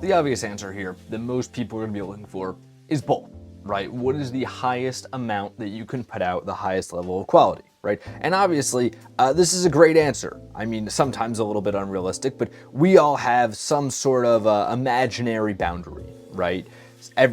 The obvious answer here that most people are going to be looking for is both, right? What is the highest amount that you can put out, the highest level of quality, right? And obviously, this is a great answer. I mean, sometimes a little bit unrealistic, but we all have some sort of imaginary boundary, right?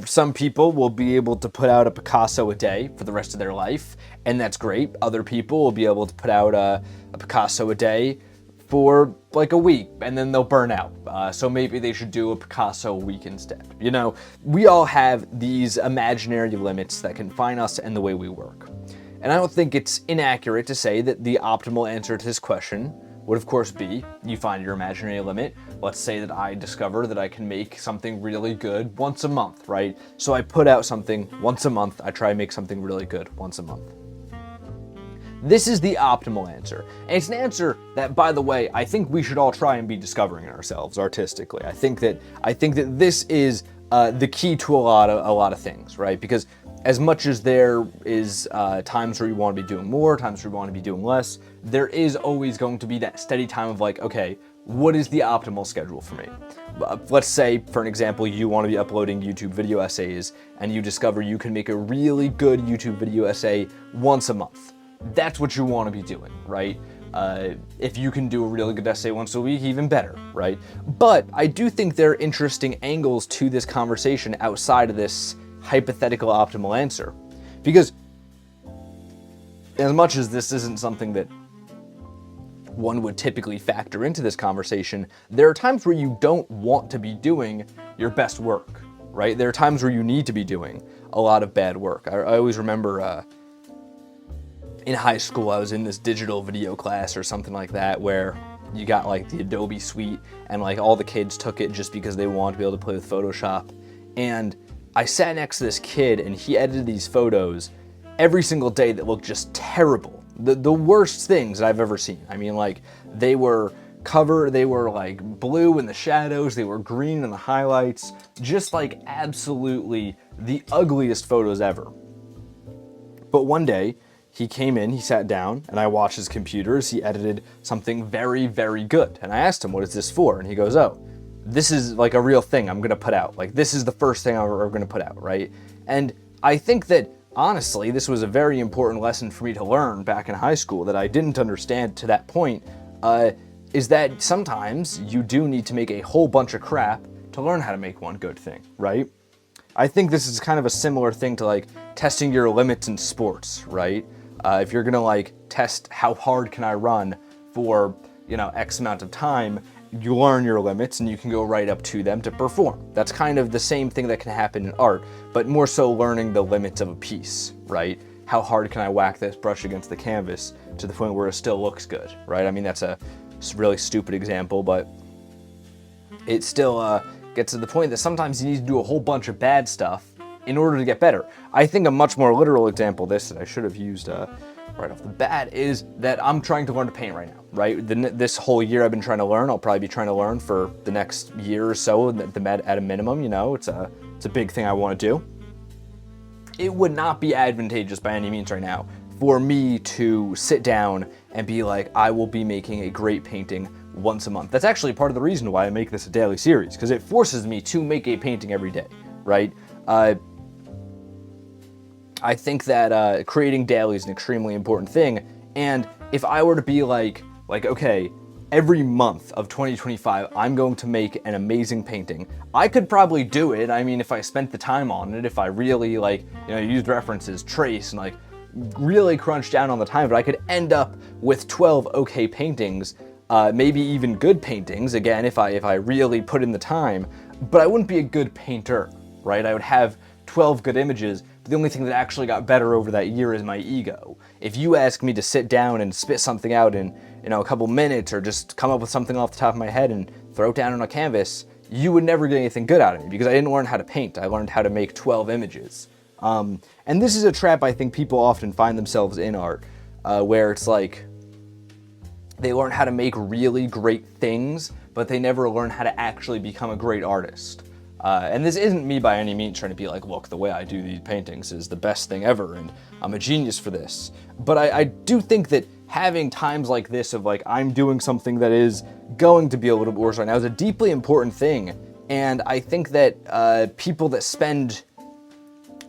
Some people will be able to put out a Picasso a day for the rest of their life, and that's great. Other people will be able to put out a Picasso a day for like a week, and then they'll burn out. So maybe they should do a Picasso a week instead. You know, we all have these imaginary limits that confine us and the way we work. And I don't think it's inaccurate to say that the optimal answer to this question would of course be, you find your imaginary limit. Let's say that I discover that I can make something really good once a month, right? So I put out something once a month, I try and make something really good once a month. This is the optimal answer. And it's an answer that, by the way, I think we should all try and be discovering in ourselves artistically. I think that this is the key to a lot of things, right? Because as much as there is times where you want to be doing more, times where you want to be doing less, there is always going to be that steady time of like, okay, what is the optimal schedule for me? Let's say, for an example, you want to be uploading YouTube video essays and you discover you can make a really good YouTube video essay once a month. That's what you want to be doing, right? If you can do a really good essay once a week, even better, right? But I do think there are interesting angles to this conversation outside of this hypothetical optimal answer. Because as much as this isn't something that one would typically factor into this conversation, there are times where you don't want to be doing your best work, right? There are times where you need to be doing a lot of bad work. I always remember in high school, I was in this digital video class or something like that where you got like the Adobe suite and like all the kids took it just because they wanted to be able to play with Photoshop. And I sat next to this kid and he edited these photos every single day that looked just terrible. The worst things that I've ever seen. I mean, like they were like blue in the shadows, they were green in the highlights, just like absolutely the ugliest photos ever. But one day, he came in, he sat down, and I watched his computer as he edited something very, very good. And I asked him, what is this for? And he goes, oh, this is like a real thing I'm gonna put out. Like this is the first thing I'm gonna put out, right? And I think that, honestly, this was a very important lesson for me to learn back in high school that I didn't understand to that point, is that sometimes you do need to make a whole bunch of crap to learn how to make one good thing, right? I think this is kind of a similar thing to like testing your limits in sports, right? If you're gonna like test how hard can I run for, X amount of time, you learn your limits and you can go right up to them to perform. That's kind of the same thing that can happen in art, but more so learning the limits of a piece, right? How hard can I whack this brush against the canvas to the point where it still looks good, right? I mean, that's a really stupid example, but it still gets to the point that sometimes you need to do a whole bunch of bad stuff in order to get better. I think a much more literal example of this that I should have used right off the bat is that I'm trying to learn to paint right now, right? This whole year I've been trying to learn. I'll probably be trying to learn for the next year or so at a minimum, it's a big thing I want to do. It would not be advantageous by any means right now for me to sit down and be like, I will be making a great painting once a month. That's actually part of the reason why I make this a daily series, because it forces me to make a painting every day, right? I think that creating daily is an extremely important thing, and if I were to be like, okay, every month of 2025, I'm going to make an amazing painting, I could probably do it. I mean, if I spent the time on it, if I really used references, trace, and really crunch down on the time, but I could end up with 12 okay paintings, maybe even good paintings, again, if I really put in the time, but I wouldn't be a good painter, right? I would have 12 good images, but the only thing that actually got better over that year is my ego. If you ask me to sit down and spit something out in, a couple minutes, or just come up with something off the top of my head and throw it down on a canvas, you would never get anything good out of me, because I didn't learn how to paint. I learned how to make 12 images. And this is a trap I think people often find themselves in art, where it's like, they learn how to make really great things, but they never learn how to actually become a great artist. And this isn't me by any means trying to be like, look, the way I do these paintings is the best thing ever, and I'm a genius for this. But I do think that having times like this of like, I'm doing something that is going to be a little bit worse right now is a deeply important thing And I think that people that spend,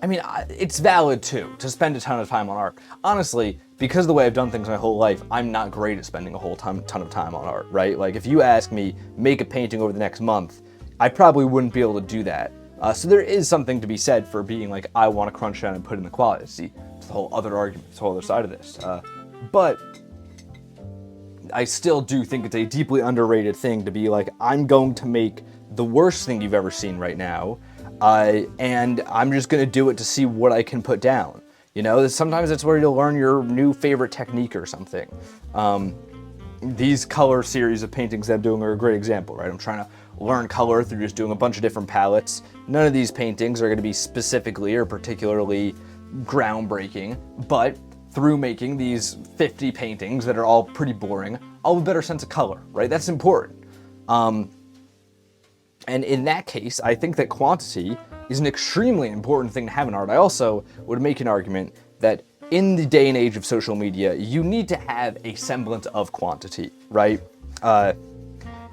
it's valid too, to spend a ton of time on art. Honestly, because of the way I've done things my whole life, I'm not great at spending a whole ton of time on art, right? Like if you ask me, make a painting over the next month, I probably wouldn't be able to do that. So there is something to be said for being like, I want to crunch down and put in the quality. See, it's the whole other argument, it's the whole other side of this. But I still do think it's a deeply underrated thing to be like, I'm going to make the worst thing you've ever seen right now, and I'm just going to do it to see what I can put down. You know, sometimes it's where you'll learn your new favorite technique or something. These color series of paintings that I'm doing are a great example, right? I'm trying to learn color through just doing a bunch of different palettes. None of these paintings are going to be specifically or particularly groundbreaking, but through making these 50 paintings that are all pretty boring, I'll have a better sense of color, right? That's important. And in that case, I think that quantity is an extremely important thing to have in art. I also would make an argument that in the day and age of social media, you need to have a semblance of quantity, right?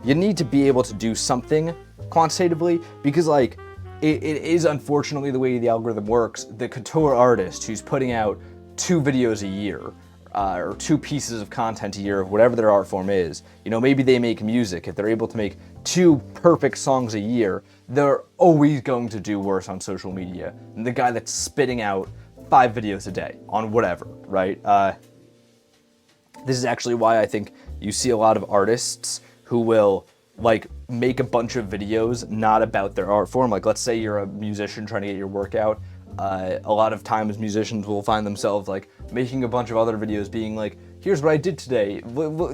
You need to be able to do something quantitatively because, like, it is unfortunately the way the algorithm works. The couture artist who's putting out 2 videos a year, or 2 pieces of content a year of whatever their art form is. You know, maybe they make music. If they're able to make 2 perfect songs a year, they're always going to do worse on social media than the guy that's spitting out 5 videos a day on whatever, right? This is actually why I think you see a lot of artists who will like make a bunch of videos not about their art form. Like, let's say you're a musician trying to get your work out. A lot of times musicians will find themselves like making a bunch of other videos being like, here's what I did today,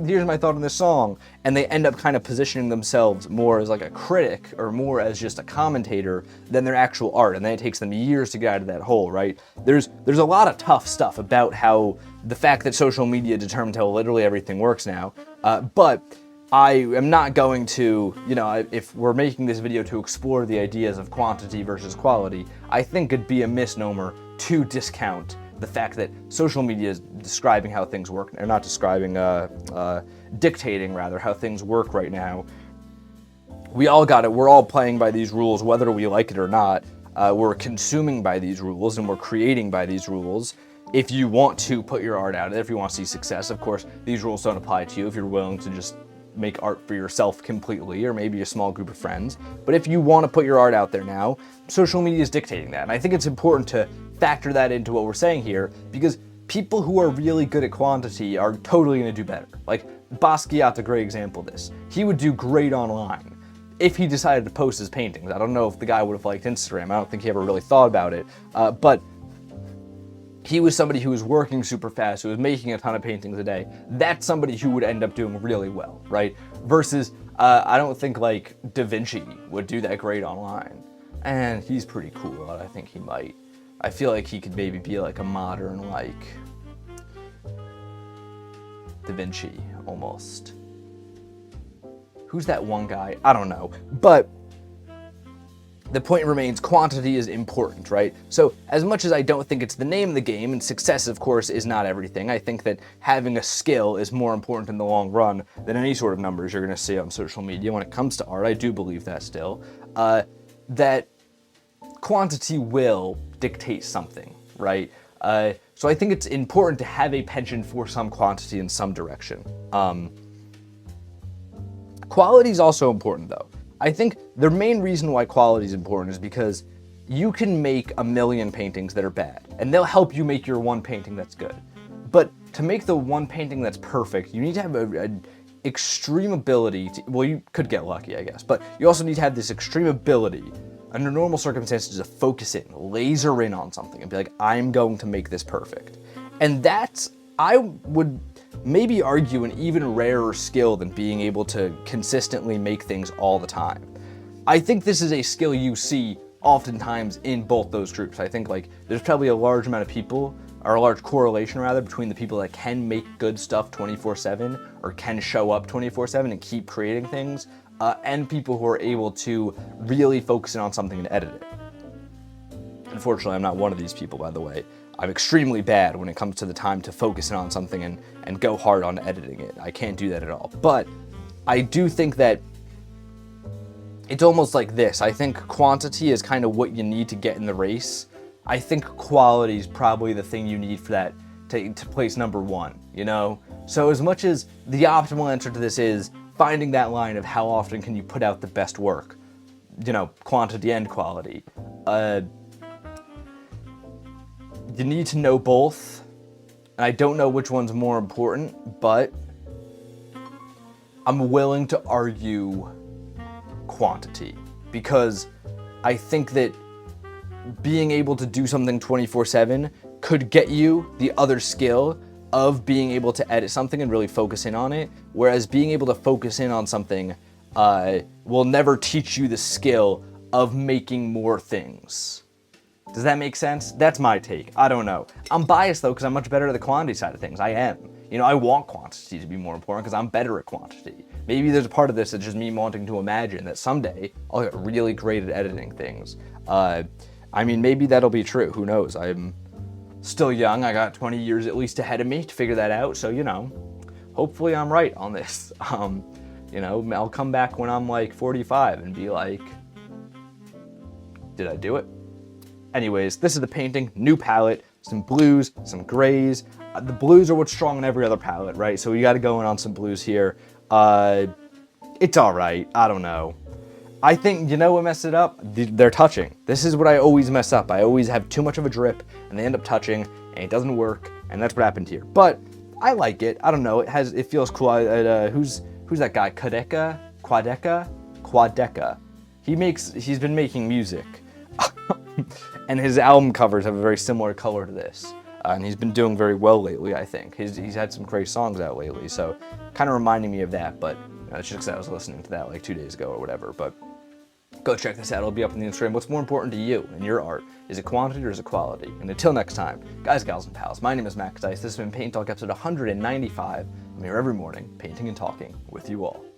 here's my thought on this song, and they end up kind of positioning themselves more as like a critic or more as just a commentator than their actual art, and then it takes them years to get out of that hole, right? There's a lot of tough stuff about how the fact that social media determines how literally everything works now, but I am not going to, you know, if we're making this video to explore the ideas of quantity versus quality, I think it'd be a misnomer to discount the fact that social media is describing how things work, or not describing, dictating rather, how things work right now. We all got it, we're all playing by these rules, whether we like it or not. We're consuming by these rules and we're creating by these rules. If you want to put your art out there, if you want to see success, of course, these rules don't apply to you if you're willing to just make art for yourself completely, or maybe a small group of friends. But if you want to put your art out there now, social media is dictating that. And I think it's important to factor that into what we're saying here, because people who are really good at quantity are totally going to do better. Like Basquiat's a great example of this. He would do great online if he decided to post his paintings. I don't know if the guy would have liked Instagram. I don't think he ever really thought about it. But he was somebody who was working super fast, who was making a ton of paintings a day. That's somebody who would end up doing really well, right? Versus, I don't think like Da Vinci would do that great online. And he's pretty cool, I think he might. I feel like he could maybe be like a modern, like, Da Vinci, almost. Who's that one guy? I don't know. But the point remains, quantity is important, right? So as much as I don't think it's the name of the game, and success, of course, is not everything, I think that having a skill is more important in the long run than any sort of numbers you're going to see on social media. When it comes to art, I do believe that still, that quantity will dictate something, right? So I think it's important to have a penchant for some quantity in some direction. Quality is also important, though. I think the main reason why quality is important is because you can make a million paintings that are bad, and they'll help you make your one painting that's good. But to make the one painting that's perfect, you need to have an extreme ability to, well, you could get lucky, I guess, but you also need to have this extreme ability under normal circumstances to focus in, laser in on something, and be like, I'm going to make this perfect. And that's, I would maybe argue, an even rarer skill than being able to consistently make things all the time. I think this is a skill you see oftentimes in both those groups. I think like there's probably a large amount of people, or a large correlation rather, between the people that can make good stuff 24/7 or can show up 24/7 and keep creating things, and people who are able to really focus in on something and edit it. Unfortunately, I'm not one of these people, by the way. I'm extremely bad when it comes to the time to focus in on something and go hard on editing it. I can't do that at all. But I do think that it's almost like this. I think quantity is kind of what you need to get in the race. I think quality is probably the thing you need for that to place number one, you know? So as much as the optimal answer to this is finding that line of how often can you put out the best work, you know, quantity and quality, you need to know both. And I don't know which one's more important, but I'm willing to argue quantity, because I think that being able to do something 24/7 could get you the other skill of being able to edit something and really focus in on it, whereas being able to focus in on something will never teach you the skill of making more things. Does that make sense? That's my take. I don't know. I'm biased though, because I'm much better at the quantity side of things. I am. You know, I want quantity to be more important because I'm better at quantity. Maybe there's a part of this that's just me wanting to imagine that someday I'll get really great at editing things. I mean, maybe that'll be true. Who knows? I'm still young. I got 20 years at least ahead of me to figure that out. So, you know, hopefully I'm right on this. You know, I'll come back when I'm like 45 and be like, did I do it? Anyways, this is the painting, new palette, some blues, some grays. The blues are what's strong in every other palette, right? So we got to go in on some blues here. It's all right. I don't know. I think, you know what messed it up? They're touching. This is what I always mess up. I always have too much of a drip and they end up touching and it doesn't work. And that's what happened here. But I like it. I don't know. It feels cool. Who's that guy? Quadeca. He's been making music. And his album covers have a very similar color to this. And he's been doing very well lately, I think. He's had some great songs out lately, so kind of reminding me of that, but it's just because I was listening to that like 2 days ago or whatever. But go check this out. It'll be up on the Instagram. What's more important to you in your art? Is it quantity or is it quality? And until next time, guys, gals, and pals, my name is Max Dice. This has been Paint Talk episode 195. I'm here every morning, painting and talking with you all.